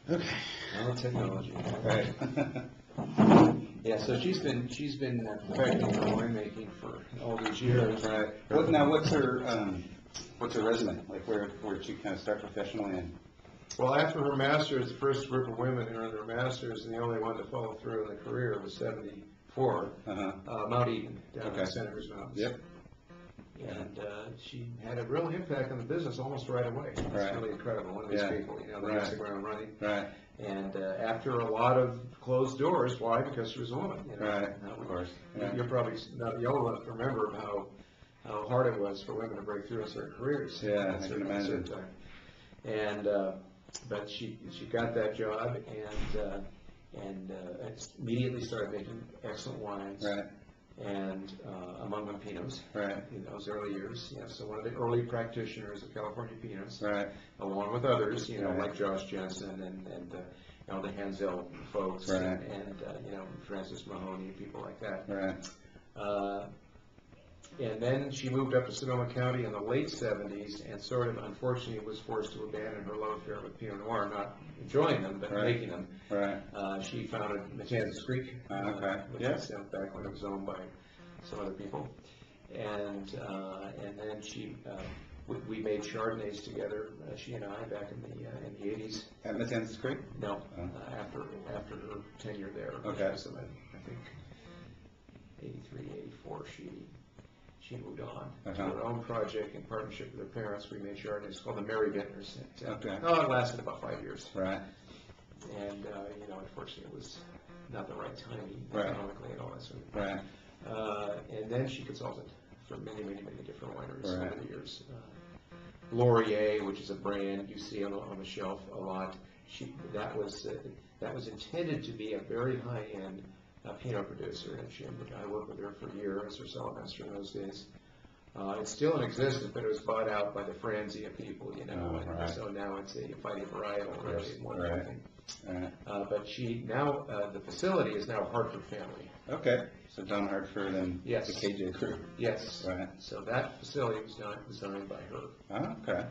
Okay. Well, technology. Right. Yeah, so she's been perfecting her winemaking for all these years. Right. What's her resume? Like, where did she kind of start professionally? And Well, after her master's, the first group of women who earned their master's, and the only one to follow through in the career was 74, Mount Eden, down in Santa Cruz Mountains. Yep. And she had a real impact on the business almost right away. It's really incredible. One of these people, you know, that hits the ground running. Right. And after a lot of closed doors, why? Because she was a woman. You know? Right. Of course. You're probably not the only one to remember how hard it was for women to break through in certain careers. Yeah, I can imagine. Time. And but she got that job and immediately started making excellent wines. Right. And among them Pinots. Right. In those early years. Yeah. So one of the early practitioners of California Pinots. Right. Along with others, you know, like Josh Jensen and you know, the Hansel folks. Right. And you know, Francis Mahoney, people like that. Right. And then she moved up to Sonoma County in the late 70s and sort of unfortunately was forced to abandon her love affair with Pinot Noir, not enjoying them, but making them. Right. She founded Matanzas Creek, which was back when it was owned by some other people. And then we made Chardonnays together, she and I, back in the 80s. At Matanzas Creek? No, after her tenure there. Okay. Was, I think 83, 84, she moved on to her own project in partnership with her parents. We made Chardonnays called the Merry Edwards. It lasted about 5 years. Right. And you know, unfortunately, it was not the right timing economically and all that sort of thing. Right. And then she consulted for many different wineries over the years. Laurier, which is a brand you see on the shelf a lot. That was intended to be a very high-end Pinot producer, and I worked with her for years, her cellar master in those days. It's still in existence, but it was bought out by the Franzia people, you know, so now it's a fighting varietal, really, more than anything. But the facility is now Hartford family. Okay, so Don Hartford and the KJ crew. Yes. Right. So that facility was not designed by her. Oh, okay.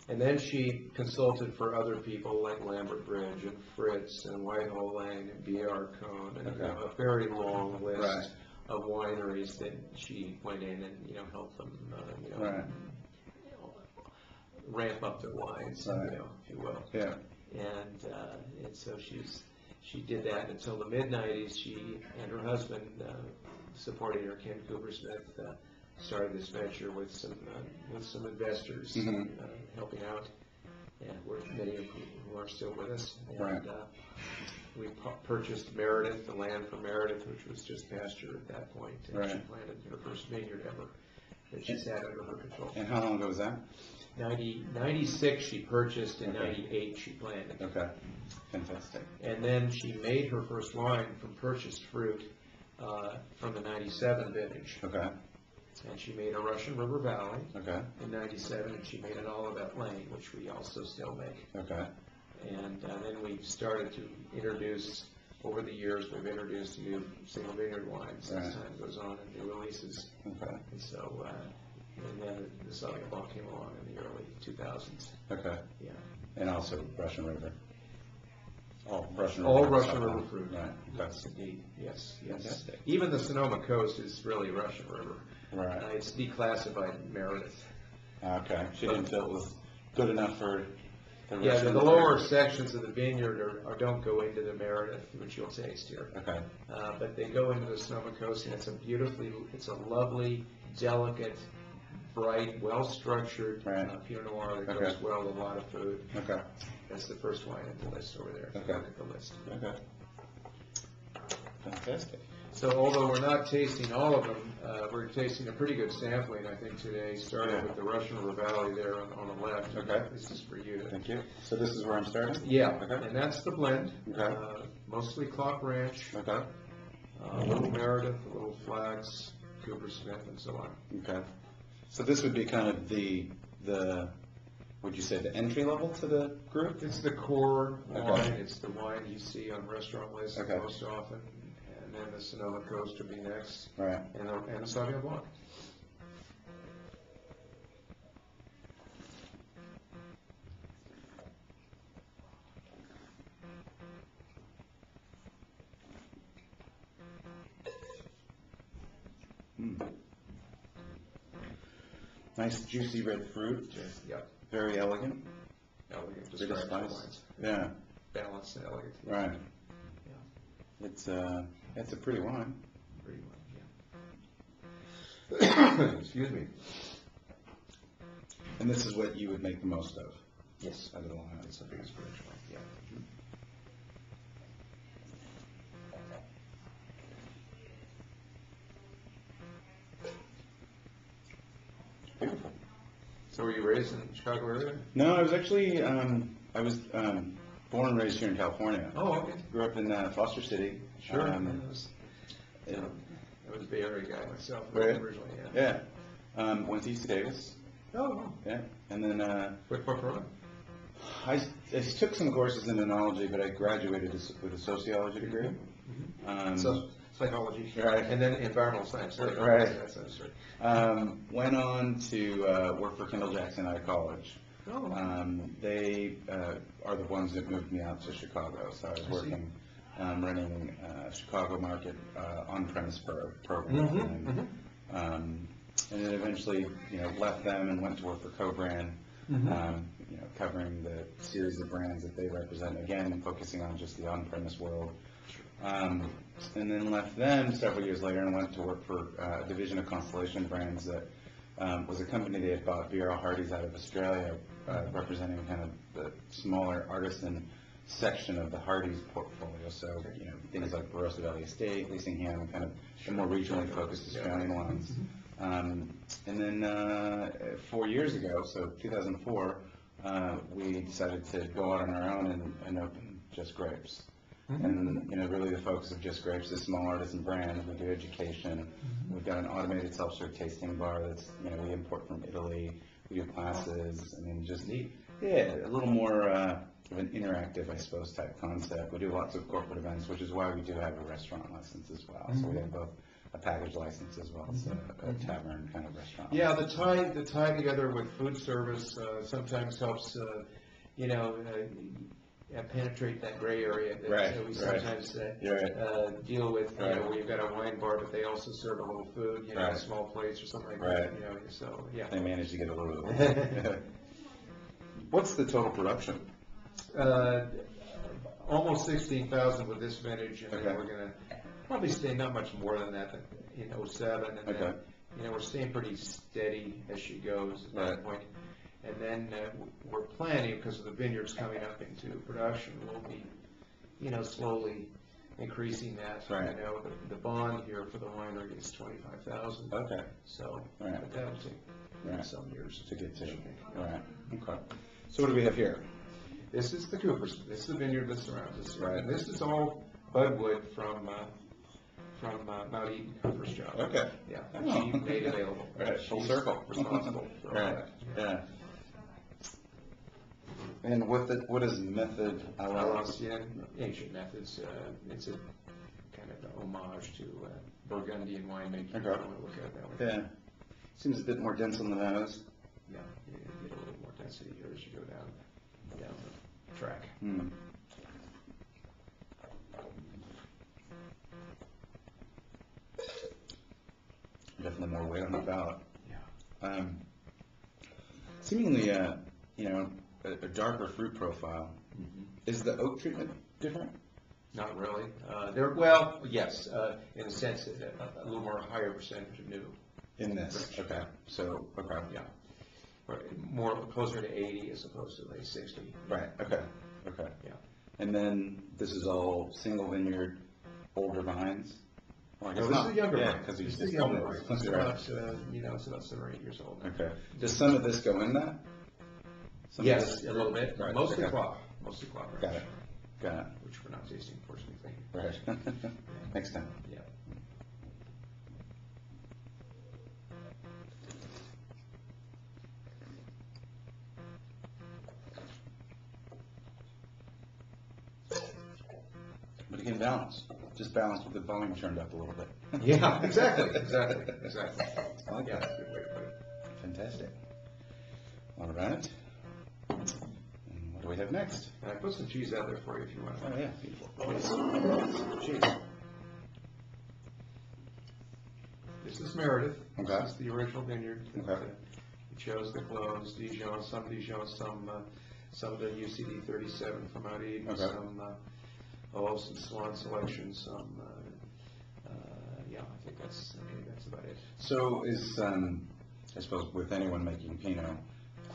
And then she consulted for other people like Lambert Bridge and Fritz and Whitehall Lane and B.R. Cohn and you know, a very long list of wineries that she went in and, you know, helped them, you know, ramp up their wines, you know, if you will. Yeah. And so she did that until the mid-90s. She and her husband, supporting her, Ken Cooper-Smith, started this venture with some investors helping out, and many of who are still with us. And we purchased Meredith, the land for Meredith, which was just pasture at that point, and she planted her first vineyard ever that she's had under her control. And how long ago was that? 96 she purchased, in 98 she planted. Okay, fantastic. And then she made her first wine from purchased fruit from the 97 vintage. Okay. And she made a Russian River Valley in 97, and she made an Olivet Lane, which we also still make. Okay. And then we started to introduce, over the years, we've introduced new single vineyard wines as time goes on and new releases. Okay. And so, and then the Sauvignon Blanc came along in the early 2000s. Okay. Yeah. And also Russian River. All Russian River fruit. Right. Yes, indeed. Yes. Fantastic. Even the Sonoma coast is really Russian River. Right. It's declassified Meredith. Okay. She didn't feel it was good enough for the Russian Russian the lower sections of the vineyard don't go into the Meredith, which you'll taste here. Okay. But they go into the Sonoma coast, and it's a lovely, delicate, bright, well-structured Pinot Noir that goes well with a lot of food. Okay. That's the first wine in the list over there. Okay. Look at the list. Okay. Fantastic. So although we're not tasting all of them, we're tasting a pretty good sampling, I think, today, starting with the Russian River Valley there on the left. Okay. This is for you. Thank you. So this is where I'm starting? Yeah. Okay. And that's the blend. Okay. Mostly Clock Ranch. Okay. A little Meredith, a little Flax, Cooper Smith, and so on. Okay. So this would be kind of the would you say the entry level to the group? It's the core wine. It's the wine you see on restaurant lists most often. And then the Sonoma Coast would be next. Right. And the Sauvignon Blanc. Nice juicy red fruit. Yep. Very elegant. Elegant. Bit of Describes the spice. wines. Yeah. Balanced and elegant. Right. Yeah. It's a pretty wine. Pretty much, yeah. Excuse me. And this is what you would make the most of. Yes. Out of the wine. It's the biggest French wine, yeah. Beautiful. So were you raised in the Chicago area? No, I was actually I was born and raised here in California. Oh, okay. Grew up in Foster City. Sure. Um, I was a Bay Area guy myself Right. originally, yeah. yeah. Went to East Davis. Oh, wow. Yeah. And then What program? I took some courses in enology, but I graduated with a sociology degree. So, psychology. Right. And then environmental science. Right. That's right. Went on to work for Kendall Jackson out of college. Oh, They are the ones that moved me out to Chicago, so I was working running Chicago market on-premise program, and then eventually, left them and went to work for Co-Brand, covering the series of brands that they represent. Again, focusing on just the on-premise world. And then left them several years later and went to work for a division of Constellation Brands that was a company they had bought, B.R. Hardy's out of Australia, representing kind of the smaller artisan section of the Hardy's portfolio. So, things like Barossa Valley Estate, Leasingham, and kind of the more regionally focused Australian ones. And then 4 years ago, so 2004, we decided to go out on our own and open Just Grapes. And, really the focus of Just Grapes is small artisan brands. We do education. We've got an automated self-serve tasting bar that's, we import from Italy. We do classes. I mean, just neat. Yeah, a little more of an interactive, I suppose, type concept. We do lots of corporate events, which is why we do have a restaurant license as well. So we have both a package license as well as a tavern kind of restaurant. Yeah, the tie together with food service sometimes helps, penetrate that gray area that we sometimes deal with, where you've got a wine bar, but they also serve a little food, small plates or something like that, so, yeah. They manage to get a little bit. What's the total production? Almost 16,000 with this vintage, and then we're going to probably stay not much more than that in 07, and then, we're staying pretty steady as she goes at that point. And then we're planning, because of the vineyards coming up into production, we'll be, slowly increasing that. Right. The bond here for the winery is 25,000. Okay. So Right. but that'll take some years to get to. Right. Okay. So what do we have here? This is the Coopers. This is the vineyard that surrounds us. Right. And this is all budwood from Mount Eden, her first job. Okay. Yeah. Oh. She made available. Right. Full She's circle. responsible for all Right. that. Yeah. And what is method À l'ancienne, ancient methods. It's a kind of an homage to Burgundian winemaking. If you want to look at it that way. Yeah. Seems a bit more dense on the nose. Yeah, you get a little more density here as you go down the track. Definitely more weight on the palate. Yeah. Seemingly, a darker fruit profile. Is the oak treatment different? Not really. Yes, in a sense, a little more higher percentage of new. In this? Fresh. Okay. So, okay. Yeah. Or more closer to 80 as opposed to like 60. Right. Okay. Okay. Yeah. And then this is all single vineyard, older vines? Well, I guess No, this not. is a younger Yeah, vine. because you This is just a told younger me. vine. It's Right. about, it's about 7 or 8 years old. Okay. Does some of this go in that? Some of Yes, this- a little bit. Right. Mostly Okay. cloth. Mostly cloth. Right? Got it. Got it. Which we're not tasting, fortunately. Right. Next time. Yeah. But again, balance. Just balance with the volume turned up a little bit. Yeah, exactly. I like Yeah, that. that's a good way to put it. Fantastic. All right. And what do we have next? And I put some cheese out there for you if you want. Oh, yeah. Beautiful. Cheese. This is Meredith. Okay. This is the original vineyard that Okay. chose the clones, Dijon, some of the UCD 37 from out Eden, Okay. some Swan selections, yeah, I think that's about it. So is, I suppose with anyone making Pinot,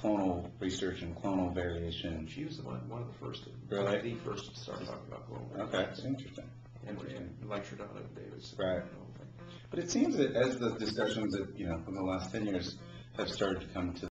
clonal research and clonal variation. She was one of the first, Really? the first to start talking about clonal. Okay, it's interesting. And lectured on it, Davidson. Right. But it seems that as the discussions that, in the last 10 years have started to come to